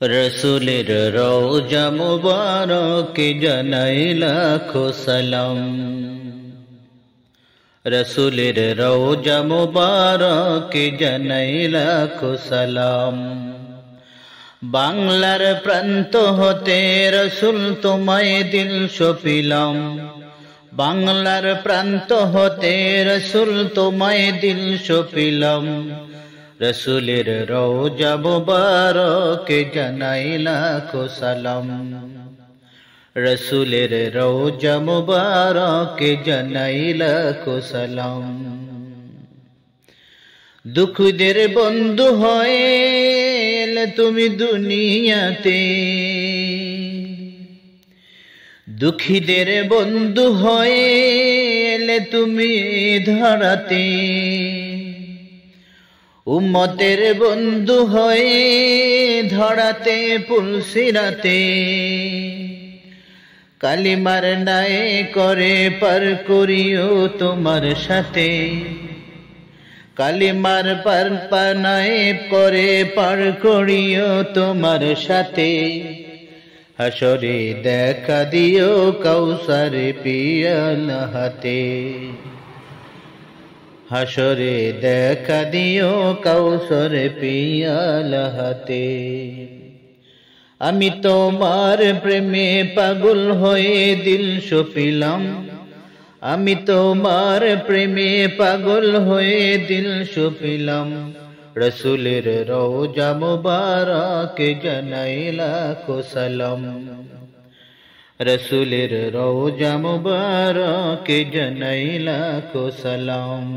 রসুলের রওজা মুবারক জানাই লাখো সালাম। রসুলের রওজা মুবারক জানাই লাখো সালাম। বাংলার প্রান্ত হতে রসুল তোমায় দিল সপিলাম। বাংলার প্রান্ত হতে রসুল তোমায় দিল সপিলাম। রসুলের রওজা মুবারক জানাই লাখো সালাম। রসুলের রওজা মুবারক জানাই লাখো সালাম। দুঃখদের বন্ধু হয়ে এলে তুমি দুনিয়াতে, দুঃখীদের বন্ধু হয়ে এলে তুমি ধরাতে। উম্মতের বন্ধু হয়ে ধরাতে পুলসিরাতে। কালিমার নাই করে পার করিও তোমার সাথে। কালিমার পানায় করে পার করিও তোমার সাথে। হাসরে দেখা দিও কাউসার পিয়ালা হাতে। হাসরে দেখা দিও কাউসার পিয়ালা হাতে। আমি তোমার প্রেমে পাগল হয়ে দিল সপিলাম। আমি তোমার প্রেমে পাগল হয়ে দিল সপিলাম। রসুলের রওজা মুবারক জানাই লাখো সালাম। রসুলের রওজা মুবারক জানাই লাখো সালাম।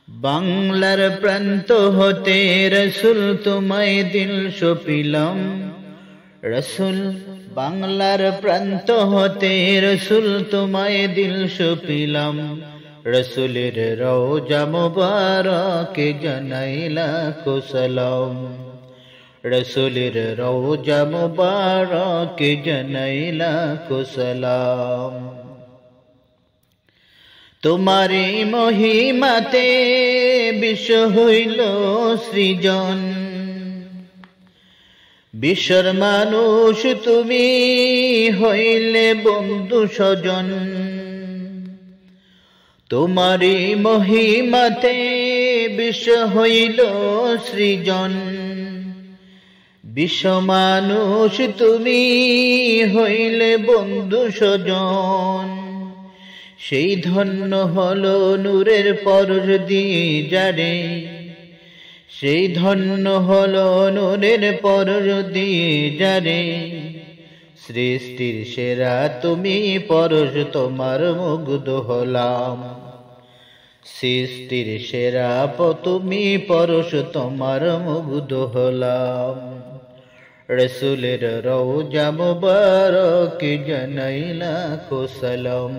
বাংলার প্রান্ত হতে রসুল তোমায় দিল সপিলাম। রসুল বাংলার প্রান্ত হতে রসুল তোমায় দিল সপিলাম। রসুলের রওজা মুবারক জানাই লাখো সালাম। রসুলের রওজা মুবারক জানাই লাখো সালাম। তোমারি মহিমাতে বিশ্ব হইল সৃজন। বিশ্বর মানুষ তুমি হইলে বন্ধু স্বজন। তোমারি মহিমাতে বিশ্ব হইল সৃজন। বিশ্ব মানুষ তুমি হইলে বন্ধু স্বজন। সেই ধন্য হলো নূরের পরশ দিয়ে যারে। সেই ধন্য হলো নূরের পরশ দিয়ে যারে। সৃষ্টির সেরা তুমি পরশ তোমার মুগ্ধ হলাম। সৃষ্টির সেরা তুমি পরশ তোমার মুগ্ধ হলাম। রসুলের রওজা মুবারক জানাই লাখো সালাম।